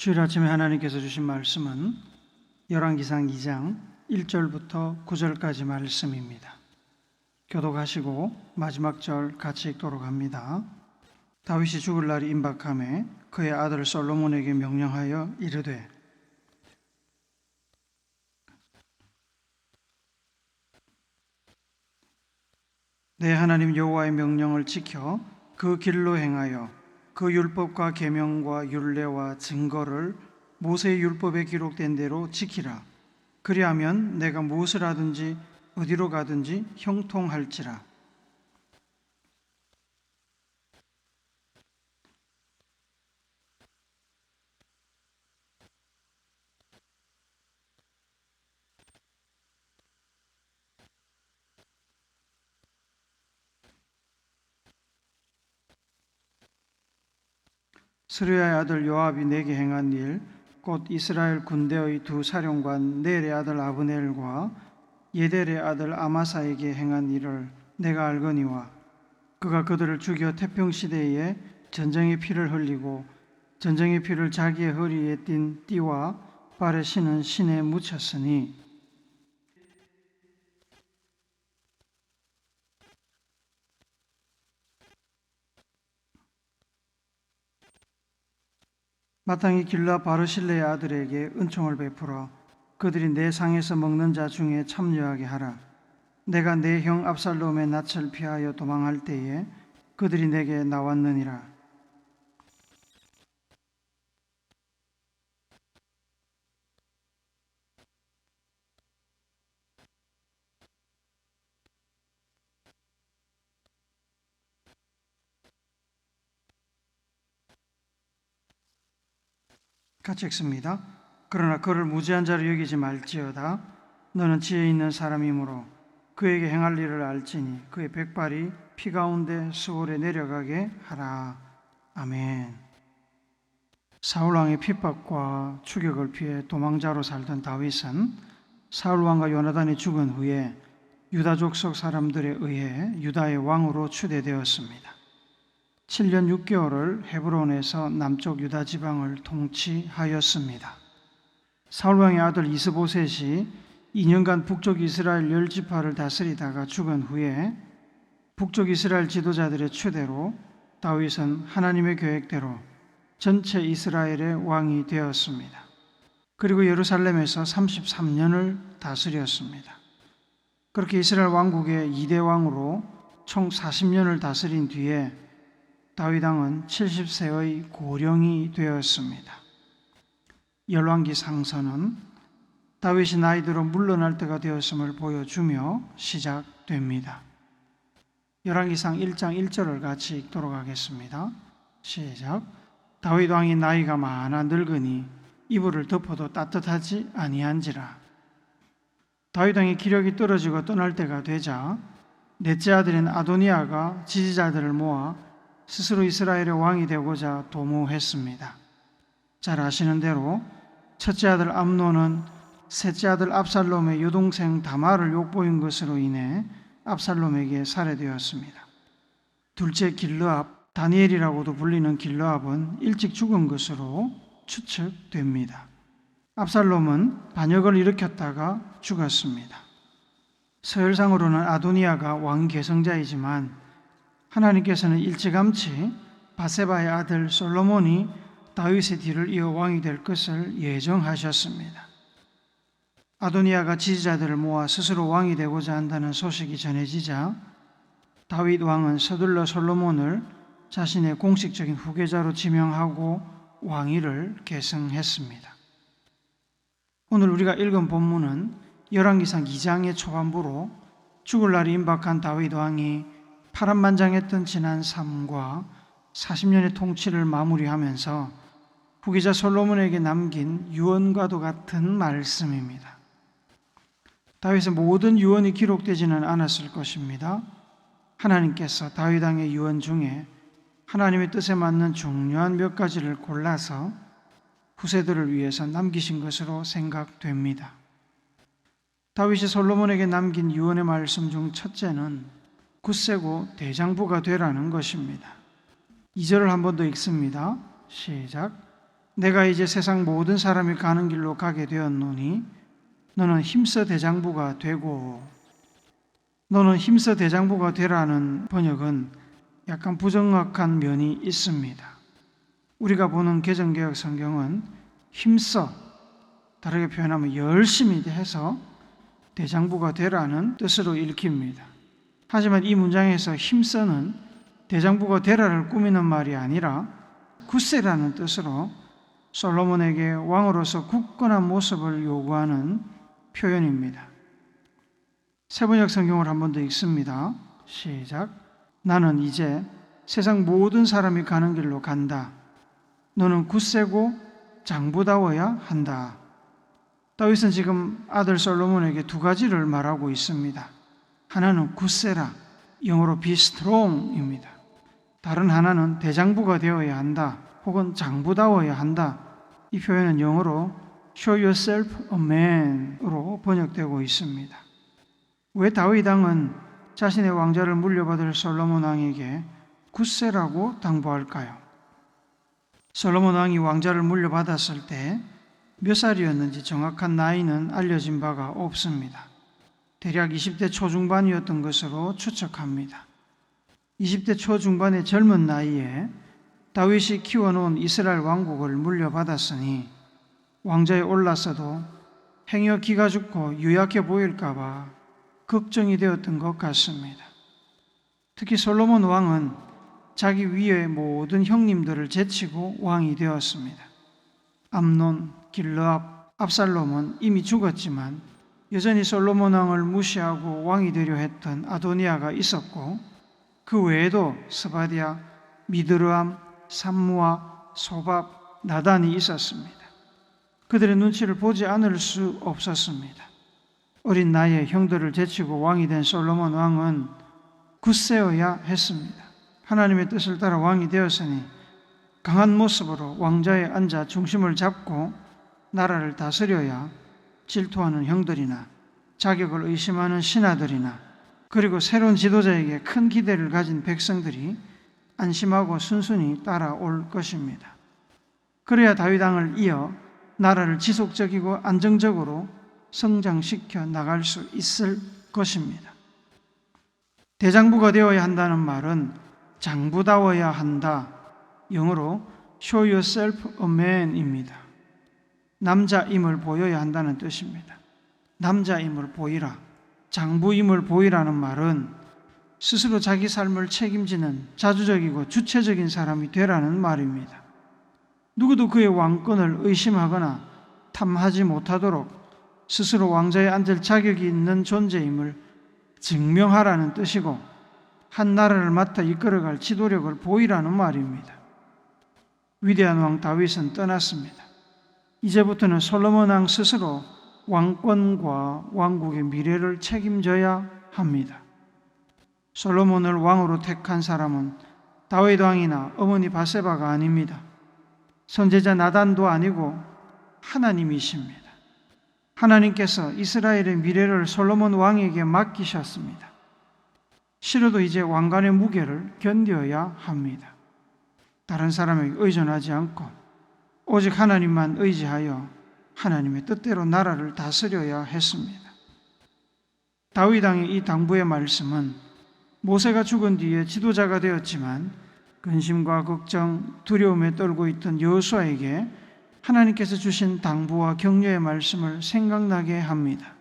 주일 아침에 하나님께서 주신 말씀은 열왕기상 2장 1절부터 9절까지 말씀입니다. 교독하시고 마지막 절 같이 읽도록 합니다. 다윗이 죽을 날이 임박하매 그의 아들 솔로몬에게 명령하여 이르되 내 하나님 여호와의 명령을 지켜 그 길로 행하여 그 율법과 계명과 율례와 증거를 모세의 율법에 기록된 대로 지키라. 그리하면 내가 무엇을 하든지 어디로 가든지 형통할지라. 스루야의 아들 요압이 내게 행한 일, 곧 이스라엘 군대의 두 사령관 넬의 아들 아브넬과 예델의 아들 아마사에게 행한 일을 내가 알거니와 그가 그들을 죽여 태평시대에 전쟁의 피를 흘리고 전쟁의 피를 자기의 허리에 띤 띠와 발에 신은 신에 묻혔으니 마땅히 길라 바르실레의 아들에게 은총을 베풀어 그들이 내 상에서 먹는 자 중에 참여하게 하라. 내가 내 형 압살롬의 낯을 피하여 도망할 때에 그들이 내게 나왔느니라. 같이 읽습니다. 그러나 그를 무지한 자로 여기지 말지어다. 너는 지혜 있는 사람이므로 그에게 행할 일을 알지니 그의 백발이 피 가운데 수월에 내려가게 하라. 아멘. 사울왕의 핍박과 추격을 피해 도망자로 살던 다윗은 사울왕과 요나단이 죽은 후에 유다 족속 사람들에 의해 유다의 왕으로 추대되었습니다. 7년 6개월을 헤브론에서 남쪽 유다 지방을 통치하였습니다. 사울왕의 아들 이스보셋이 2년간 북쪽 이스라엘 10지파를 다스리다가 죽은 후에 북쪽 이스라엘 지도자들의 추대로 다윗은 하나님의 계획대로 전체 이스라엘의 왕이 되었습니다. 그리고 예루살렘에서 33년을 다스렸습니다. 그렇게 이스라엘 왕국의 2대 왕으로 총 40년을 다스린 뒤에 다윗 왕은 70세의 고령이 되었습니다. 열왕기 상서는 다윗이 나이 들어 물러날 때가 되었음을 보여주며 시작됩니다. 열왕기상 1장 1절을 같이 읽도록 하겠습니다. 시작. 다윗 왕이 나이가 많아 늙으니 이불을 덮어도 따뜻하지 아니한지라. 다윗 왕의 기력이 떨어지고 떠날 때가 되자 넷째 아들인 아도니아가 지지자들을 모아 스스로 이스라엘의 왕이 되고자 도모했습니다. 잘 아시는 대로 첫째 아들 암논은 셋째 아들 압살롬의 여동생 다말을 욕보인 것으로 인해 압살롬에게 살해되었습니다. 둘째 길르압, 다니엘이라고도 불리는 길르압은 일찍 죽은 것으로 추측됩니다. 압살롬은 반역을 일으켰다가 죽었습니다. 서열상으로는 아도니아가 왕 계승자이지만 하나님께서는 일찌감치 바세바의 아들 솔로몬이 다윗의 뒤를 이어 왕이 될 것을 예정하셨습니다. 아도니아가 지지자들을 모아 스스로 왕이 되고자 한다는 소식이 전해지자 다윗 왕은 서둘러 솔로몬을 자신의 공식적인 후계자로 지명하고 왕위를 계승했습니다. 오늘 우리가 읽은 본문은 열왕기상 2장의 초반부로 죽을 날이 임박한 다윗 왕이 파란만장했던 지난 삶과 40년의 통치를 마무리하면서 후계자 솔로몬에게 남긴 유언과도 같은 말씀입니다. 다윗의 모든 유언이 기록되지는 않았을 것입니다. 하나님께서 다윗 왕의 유언 중에 하나님의 뜻에 맞는 중요한 몇 가지를 골라서 후세들을 위해서 남기신 것으로 생각됩니다. 다윗이 솔로몬에게 남긴 유언의 말씀 중 첫째는 굳세고 대장부가 되라는 것입니다. 2절을 한 번 더 읽습니다. 시작. 내가 이제 세상 모든 사람이 가는 길로 가게 되었노니 너는 힘써 대장부가 되고. 너는 힘써 대장부가 되라는 번역은 약간 부정확한 면이 있습니다. 우리가 보는 개정개혁 성경은 힘써, 다르게 표현하면 열심히 해서 대장부가 되라는 뜻으로 읽힙니다. 하지만 이 문장에서 힘써는 대장부가 되라를 꾸미는 말이 아니라 굳세라는 뜻으로 솔로몬에게 왕으로서 굳건한 모습을 요구하는 표현입니다. 세번역 성경을 한 번 더 읽습니다. 시작. 나는 이제 세상 모든 사람이 가는 길로 간다. 너는 굳세고 장부다워야 한다. 다윗은 지금 아들 솔로몬에게 두 가지를 말하고 있습니다. 하나는 굳세라, 영어로 be strong입니다. 다른 하나는 대장부가 되어야 한다, 혹은 장부다워야 한다. 이 표현은 영어로 show yourself a man으로 번역되고 있습니다. 왜 다윗 왕은 자신의 왕좌를 물려받을 솔로몬 왕에게 굳세라고 당부할까요? 솔로몬 왕이 왕좌를 물려받았을 때 몇 살이었는지 정확한 나이는 알려진 바가 없습니다. 대략 20대 초중반이었던 것으로 추측합니다. 20대 초중반의 젊은 나이에 다윗이 키워놓은 이스라엘 왕국을 물려받았으니 왕좌에 올랐어도 행여 기가 죽고 유약해 보일까 봐 걱정이 되었던 것 같습니다. 특히 솔로몬 왕은 자기 위의 모든 형님들을 제치고 왕이 되었습니다. 암논, 길르압, 압살롬은 이미 죽었지만 여전히 솔로몬 왕을 무시하고 왕이 되려 했던 아도니아가 있었고, 그 외에도 스바디아, 미드르암, 삼무아, 소밥, 나단이 있었습니다. 그들의 눈치를 보지 않을 수 없었습니다. 어린 나이에 형들을 제치고 왕이 된 솔로몬 왕은 굳세어야 했습니다. 하나님의 뜻을 따라 왕이 되었으니 강한 모습으로 왕좌에 앉아 중심을 잡고 나라를 다스려야 질투하는 형들이나 자격을 의심하는 신하들이나 그리고 새로운 지도자에게 큰 기대를 가진 백성들이 안심하고 순순히 따라올 것입니다. 그래야 다윗 왕을 이어 나라를 지속적이고 안정적으로 성장시켜 나갈 수 있을 것입니다. 대장부가 되어야 한다는 말은 장부다워야 한다, 영어로 show yourself a man입니다. 남자임을 보여야 한다는 뜻입니다. 남자임을 보이라, 장부임을 보이라는 말은 스스로 자기 삶을 책임지는 자주적이고 주체적인 사람이 되라는 말입니다. 누구도 그의 왕권을 의심하거나 탐하지 못하도록 스스로 왕좌에 앉을 자격이 있는 존재임을 증명하라는 뜻이고, 한 나라를 맡아 이끌어갈 지도력을 보이라는 말입니다. 위대한 왕 다윗은 떠났습니다. 이제부터는 솔로몬 왕 스스로 왕권과 왕국의 미래를 책임져야 합니다. 솔로몬을 왕으로 택한 사람은 다윗 왕이나 어머니 바세바가 아닙니다. 선지자 나단도 아니고 하나님이십니다. 하나님께서 이스라엘의 미래를 솔로몬 왕에게 맡기셨습니다. 싫어도 이제 왕관의 무게를 견뎌야 합니다. 다른 사람에게 의존하지 않고 오직 하나님만 의지하여 하나님의 뜻대로 나라를 다스려야 했습니다. 다윗 왕의 이 당부의 말씀은 모세가 죽은 뒤에 지도자가 되었지만 근심과 걱정, 두려움에 떨고 있던 여호수아에게 하나님께서 주신 당부와 격려의 말씀을 생각나게 합니다.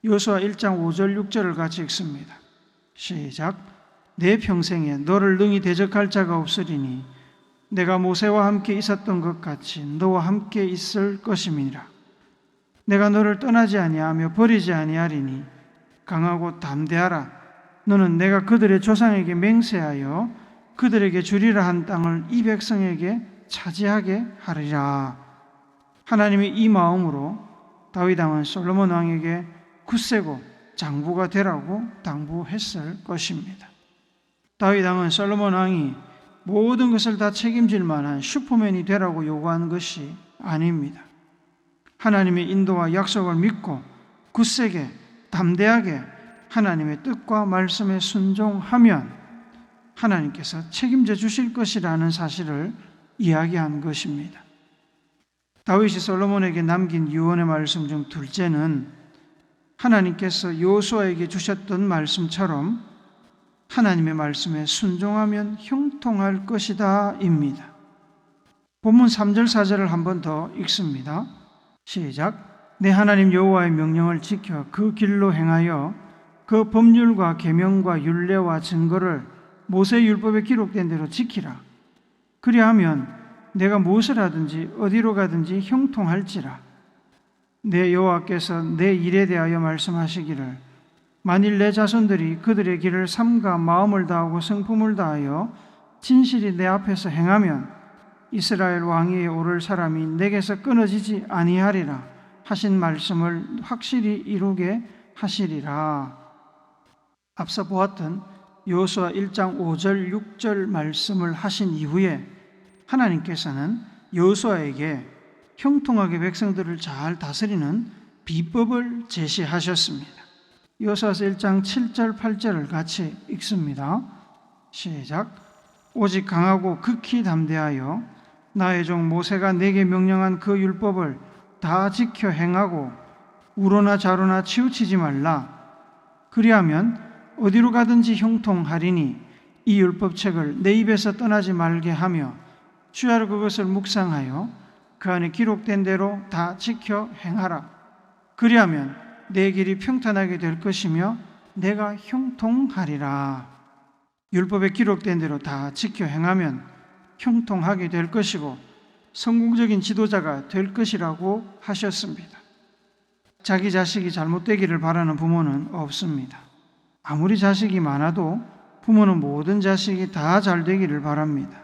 여호수아 1장 5절 6절을 같이 읽습니다. 시작. 내 평생에 너를 능히 대적할 자가 없으리니 내가 모세와 함께 있었던 것 같이 너와 함께 있을 것임이니라. 내가 너를 떠나지 아니하며 버리지 아니하리니 강하고 담대하라. 너는 내가 그들의 조상에게 맹세하여 그들에게 주리라 한 땅을 이 백성에게 차지하게 하리라. 하나님의 이 마음으로 다윗 왕은 솔로몬 왕에게 굳세고 장부가 되라고 당부했을 것입니다. 다윗 왕은 솔로몬 왕이 모든 것을 다 책임질 만한 슈퍼맨이 되라고 요구한 것이 아닙니다. 하나님의 인도와 약속을 믿고 굳세게 담대하게 하나님의 뜻과 말씀에 순종하면 하나님께서 책임져 주실 것이라는 사실을 이야기한 것입니다. 다윗이 솔로몬에게 남긴 유언의 말씀 중 둘째는 하나님께서 여호수아에게 주셨던 말씀처럼 하나님의 말씀에 순종하면 형통할 것이다 입니다. 본문 3절 4절을 한 번 더 읽습니다. 시작. 내 하나님 여호와의 명령을 지켜 그 길로 행하여 그 법률과 계명과 율례와 증거를 모세 율법에 기록된 대로 지키라. 그리하면 내가 무엇을 하든지 어디로 가든지 형통할지라. 내 여호와께서 내 일에 대하여 말씀하시기를 만일 내 자손들이 그들의 길을 삼가 마음을 다하고 성품을 다하여 진실이 내 앞에서 행하면 이스라엘 왕위에 오를 사람이 내게서 끊어지지 아니하리라 하신 말씀을 확실히 이루게 하시리라. 앞서 보았던 여호수아 1장 5절 6절 말씀을 하신 이후에 하나님께서는 여호수아에게 형통하게 백성들을 잘 다스리는 비법을 제시하셨습니다. 여호수아서 1장 7절 8절을 같이 읽습니다. 시작. 오직 강하고 극히 담대하여 나의 종 모세가 내게 명령한 그 율법을 다 지켜 행하고 우로나 좌로나 치우치지 말라. 그리하면 어디로 가든지 형통하리니 이 율법책을 내 입에서 떠나지 말게 하며 주야로 그것을 묵상하여 그 안에 기록된 대로 다 지켜 행하라. 그리하면 내 길이 평탄하게 될 것이며 내가 형통하리라. 율법에 기록된 대로 다 지켜 행하면 형통하게 될 것이고 성공적인 지도자가 될 것이라고 하셨습니다. 자기 자식이 잘못되기를 바라는 부모는 없습니다. 아무리 자식이 많아도 부모는 모든 자식이 다 잘되기를 바랍니다.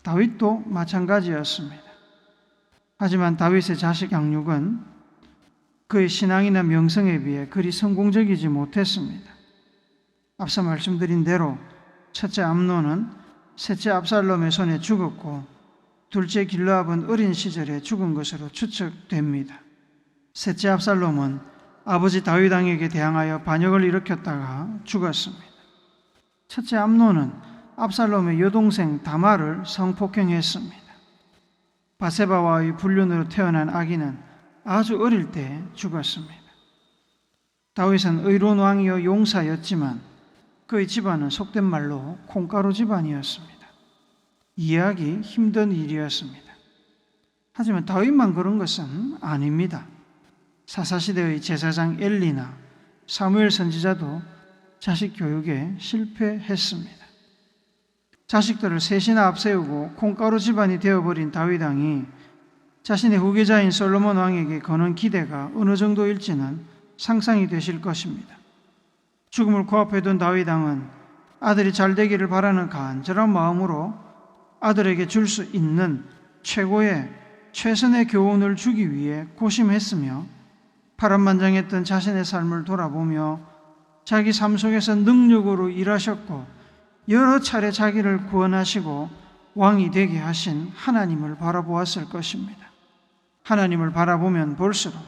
다윗도 마찬가지였습니다. 하지만 다윗의 자식 양육은 그의 신앙이나 명성에 비해 그리 성공적이지 못했습니다. 앞서 말씀드린 대로 첫째 암논은 셋째 압살롬의 손에 죽었고 둘째 길르압은 어린 시절에 죽은 것으로 추측됩니다. 셋째 압살롬은 아버지 다윗 왕에게 대항하여 반역을 일으켰다가 죽었습니다. 첫째 암논은 압살롬의 여동생 다말을 성폭행했습니다. 바세바와의 불륜으로 태어난 아기는 아주 어릴 때 죽었습니다. 다윗은 의로운 왕이요 용사였지만 그의 집안은 속된 말로 콩가루 집안이었습니다. 이해하기 힘든 일이었습니다. 하지만 다윗만 그런 것은 아닙니다. 사사시대의 제사장 엘리나 사무엘 선지자도 자식 교육에 실패했습니다. 자식들을 셋이나 앞세우고 콩가루 집안이 되어버린 다윗 왕이 자신의 후계자인 솔로몬 왕에게 거는 기대가 어느 정도일지는 상상이 되실 것입니다. 죽음을 코앞에 둔 다윗 왕은 아들이 잘 되기를 바라는 간절한 마음으로 아들에게 줄 수 있는 최선의 교훈을 주기 위해 고심했으며 파란만장했던 자신의 삶을 돌아보며 자기 삶 속에서 능력으로 일하셨고 여러 차례 자기를 구원하시고 왕이 되게 하신 하나님을 바라보았을 것입니다. 하나님을 바라보면 볼수록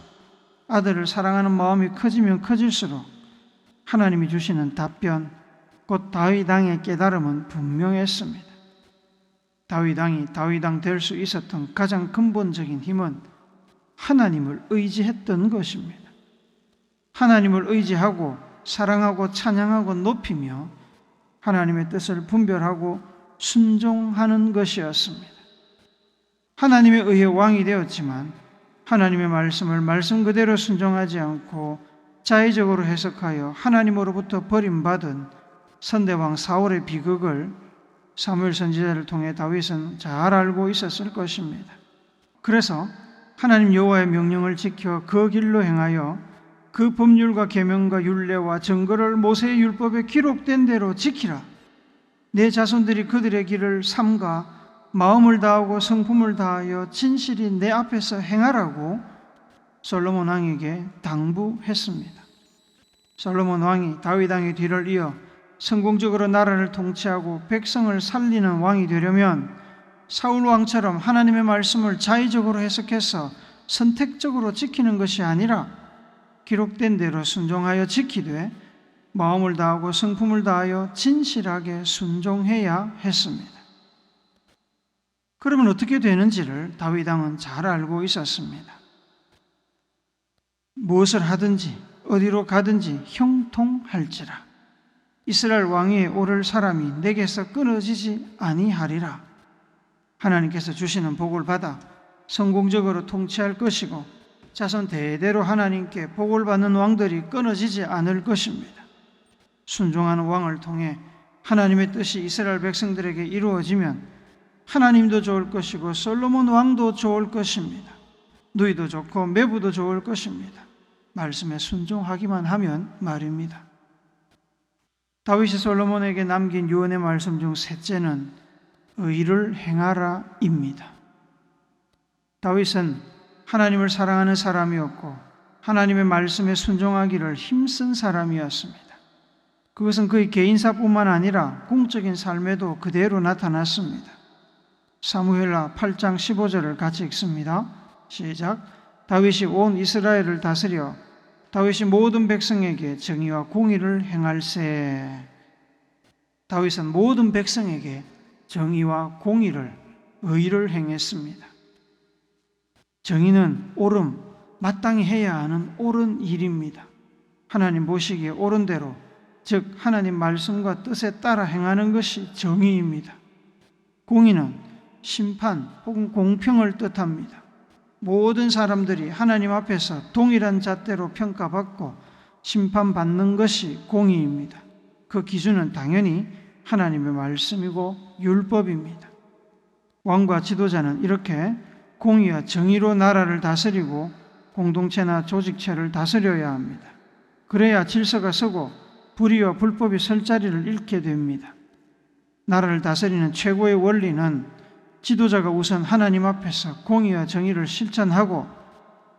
아들을 사랑하는 마음이 커지면 커질수록 하나님이 주시는 답변, 곧 다윗 왕의 깨달음은 분명했습니다. 다윗 왕이 다윗 왕 될 수 있었던 가장 근본적인 힘은 하나님을 의지했던 것입니다. 하나님을 의지하고 사랑하고 찬양하고 높이며 하나님의 뜻을 분별하고 순종하는 것이었습니다. 하나님에 의해 왕이 되었지만 하나님의 말씀을 말씀 그대로 순종하지 않고 자의적으로 해석하여 하나님으로부터 버림받은 선대왕 사울의 비극을 사무엘 선지자를 통해 다윗은 잘 알고 있었을 것입니다. 그래서 하나님 여호와의 명령을 지켜 그 길로 행하여 그 법률과 계명과 율례와 증거를 모세의 율법에 기록된 대로 지키라. 내 자손들이 그들의 길을 삼가 마음을 다하고 성품을 다하여 진실이 내 앞에서 행하라고 솔로몬 왕에게 당부했습니다. 솔로몬 왕이 다윗 왕의 뒤를 이어 성공적으로 나라를 통치하고 백성을 살리는 왕이 되려면 사울 왕처럼 하나님의 말씀을 자의적으로 해석해서 선택적으로 지키는 것이 아니라 기록된 대로 순종하여 지키되 마음을 다하고 성품을 다하여 진실하게 순종해야 했습니다. 그러면 어떻게 되는지를 다윗 왕은 잘 알고 있었습니다. 무엇을 하든지 어디로 가든지 형통할지라. 이스라엘 왕위에 오를 사람이 내게서 끊어지지 아니하리라. 하나님께서 주시는 복을 받아 성공적으로 통치할 것이고 자손 대대로 하나님께 복을 받는 왕들이 끊어지지 않을 것입니다. 순종하는 왕을 통해 하나님의 뜻이 이스라엘 백성들에게 이루어지면 하나님도 좋을 것이고 솔로몬 왕도 좋을 것입니다. 누이도 좋고 매부도 좋을 것입니다. 말씀에 순종하기만 하면 말입니다. 다윗이 솔로몬에게 남긴 유언의 말씀 중 셋째는 의를 행하라입니다. 다윗은 하나님을 사랑하는 사람이었고 하나님의 말씀에 순종하기를 힘쓴 사람이었습니다. 그것은 그의 개인사뿐만 아니라 공적인 삶에도 그대로 나타났습니다. 사무엘하 8장 15절을 같이 읽습니다. 시작. 다윗이 온 이스라엘을 다스려 다윗이 모든 백성에게 정의와 공의를 행할세. 다윗은 모든 백성에게 정의와 공의를, 의를 행했습니다. 정의는 옳음, 마땅히 해야 하는 옳은 일입니다. 하나님 보시기에 옳은 대로, 즉 하나님 말씀과 뜻에 따라 행하는 것이 정의입니다. 공의는 심판 혹은 공평을 뜻합니다. 모든 사람들이 하나님 앞에서 동일한 잣대로 평가받고 심판받는 것이 공의입니다. 그 기준은 당연히 하나님의 말씀이고 율법입니다. 왕과 지도자는 이렇게 공의와 정의로 나라를 다스리고 공동체나 조직체를 다스려야 합니다. 그래야 질서가 서고 불의와 불법이 설 자리를 잃게 됩니다. 나라를 다스리는 최고의 원리는 지도자가 우선 하나님 앞에서 공의와 정의를 실천하고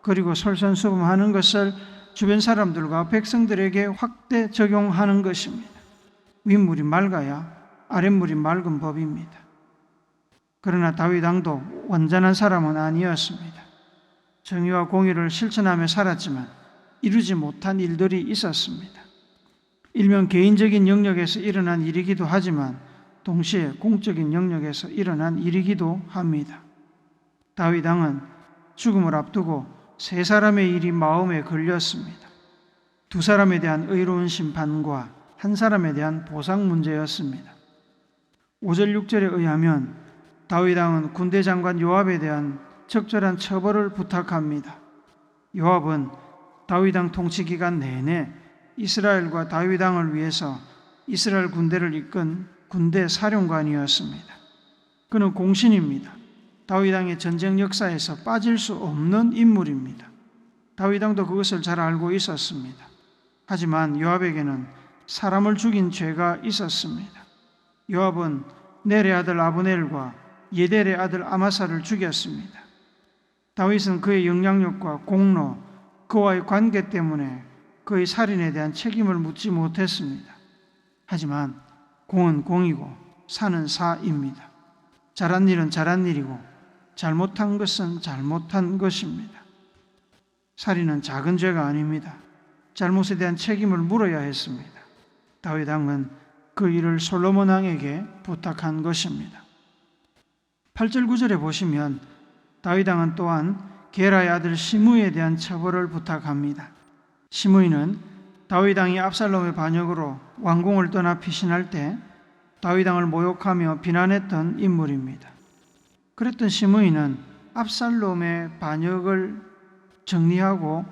그리고 솔선수범하는 것을 주변 사람들과 백성들에게 확대 적용하는 것입니다. 윗물이 맑아야 아랫물이 맑은 법입니다. 그러나 다윗 왕도 완전한 사람은 아니었습니다. 정의와 공의를 실천하며 살았지만 이루지 못한 일들이 있었습니다. 일명 개인적인 영역에서 일어난 일이기도 하지만 동시에 공적인 영역에서 일어난 일이기도 합니다. 다윗 왕은 죽음을 앞두고 세 사람의 일이 마음에 걸렸습니다. 두 사람에 대한 의로운 심판과 한 사람에 대한 보상 문제였습니다. 5절 6절에 의하면 다윗 왕은 군대 장관 요압에 대한 적절한 처벌을 부탁합니다. 요압은 다윗 왕 통치 기간 내내 이스라엘과 다윗 왕을 위해서 이스라엘 군대를 이끈 군대 사령관이었습니다. 그는 공신입니다. 다윗 왕의 전쟁 역사에서 빠질 수 없는 인물입니다. 다윗 왕도 그것을 잘 알고 있었습니다. 하지만 요압에게는 사람을 죽인 죄가 있었습니다. 요압은 넬의 아들 아브넬과 예델의 아들 아마사를 죽였습니다. 다윗은 그의 영향력과 공로, 그와의 관계 때문에 그의 살인에 대한 책임을 묻지 못했습니다. 하지만 공은 공이고 사는 사입니다. 잘한 일은 잘한 일이고 잘못한 것은 잘못한 것입니다. 살인은 작은 죄가 아닙니다. 잘못에 대한 책임을 물어야 했습니다. 다윗 왕은 그 일을 솔로몬 왕에게 부탁한 것입니다. 8절 9절에 보시면 다윗 왕은 또한 게라의 아들 시므이에 대한 처벌을 부탁합니다. 시므이는 다윗 왕이 압살롬의 반역으로 왕궁을 떠나 피신할 때 다윗 왕을 모욕하며 비난했던 인물입니다. 그랬던 시므이는 압살롬의 반역을 정리하고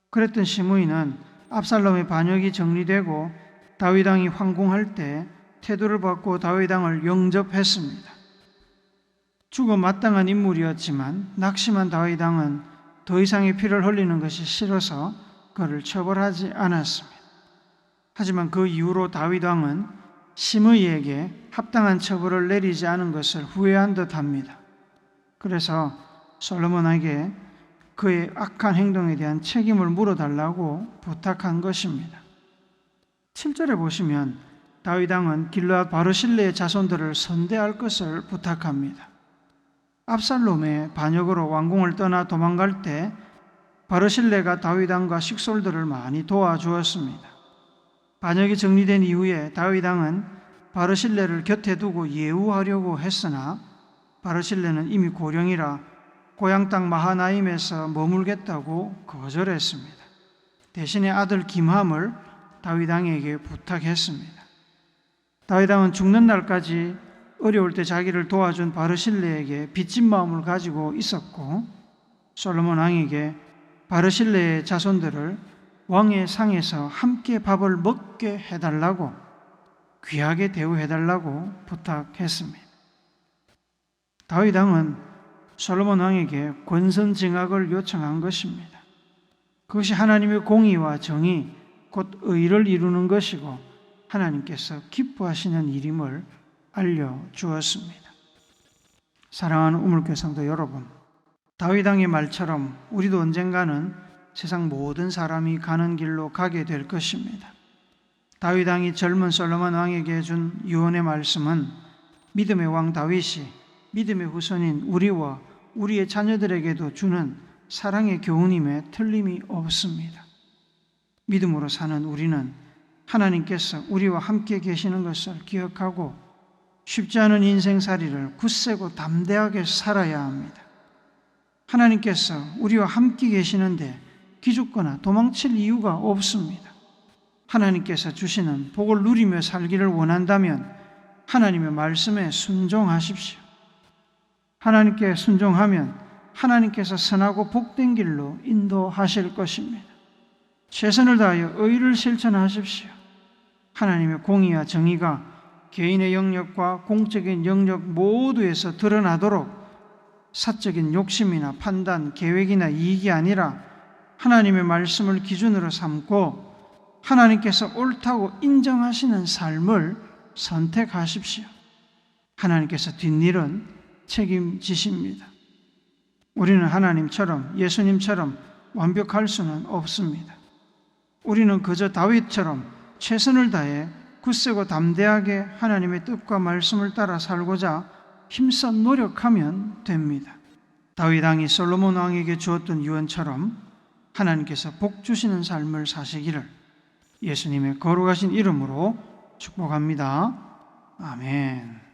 그랬던 시므이는 압살롬의 반역이 정리되고 다윗 왕이 황궁할 때 태도를 바꾸어 다윗 왕을 영접했습니다. 죽어 마땅한 인물이었지만 낙심한 다윗 왕은 더 이상의 피를 흘리는 것이 싫어서 그를 처벌하지 않았습니다. 하지만 그 이후로 다윗 왕은 시므이에게 합당한 처벌을 내리지 않은 것을 후회한 듯합니다. 그래서 솔로몬에게 그의 악한 행동에 대한 책임을 물어달라고 부탁한 것입니다. 7절에 보시면 다윗 왕은 길르앗 바르실레의 자손들을 선대할 것을 부탁합니다. 압살롬의 반역으로 왕궁을 떠나 도망갈 때 바르실레가 다윗 왕과 식솔들을 많이 도와주었습니다. 반역이 정리된 이후에 다윗 왕은 바르실레를 곁에 두고 예우하려고 했으나 바르실레는 이미 고령이라 고향 땅 마하나임에서 머물겠다고 거절했습니다. 대신에 아들 김함을 다윗 왕에게 부탁했습니다. 다윗 왕은 죽는 날까지 어려울 때 자기를 도와준 바르실레에게 빚진 마음을 가지고 있었고, 솔로몬 왕에게 바르실레의 자손들을 왕의 상에서 함께 밥을 먹게 해달라고, 귀하게 대우해달라고 부탁했습니다. 다윗 왕은 솔로몬 왕에게 권선징악을 요청한 것입니다. 그것이 하나님의 공의와 정의, 곧 의를 이루는 것이고 하나님께서 기뻐하시는 일임을 알려주었습니다. 사랑하는 우물교회 성도 여러분, 다윗 왕의 말처럼 우리도 언젠가는 세상 모든 사람이 가는 길로 가게 될 것입니다. 다윗 왕이 젊은 솔로몬 왕에게 준 유언의 말씀은 믿음의 왕 다윗이 믿음의 후손인 우리와 우리의 자녀들에게도 주는 사랑의 교훈임에 틀림이 없습니다. 믿음으로 사는 우리는 하나님께서 우리와 함께 계시는 것을 기억하고 쉽지 않은 인생살이를 굳세고 담대하게 살아야 합니다. 하나님께서 우리와 함께 계시는데 기죽거나 도망칠 이유가 없습니다. 하나님께서 주시는 복을 누리며 살기를 원한다면 하나님의 말씀에 순종하십시오. 하나님께 순종하면 하나님께서 선하고 복된 길로 인도하실 것입니다. 최선을 다하여 의를 실천하십시오. 하나님의 공의와 정의가 개인의 영역과 공적인 영역 모두에서 드러나도록 사적인 욕심이나 판단, 계획이나 이익이 아니라 하나님의 말씀을 기준으로 삼고 하나님께서 옳다고 인정하시는 삶을 선택하십시오. 하나님께서 뒷일은 책임지십니다. 우리는 하나님처럼, 예수님처럼 완벽할 수는 없습니다. 우리는 그저 다윗처럼 최선을 다해 굳세고 담대하게 하나님의 뜻과 말씀을 따라 살고자 힘써 노력하면 됩니다. 다윗 왕이 솔로몬 왕에게 주었던 유언처럼 하나님께서 복 주시는 삶을 사시기를 예수님의 거룩하신 이름으로 축복합니다. 아멘.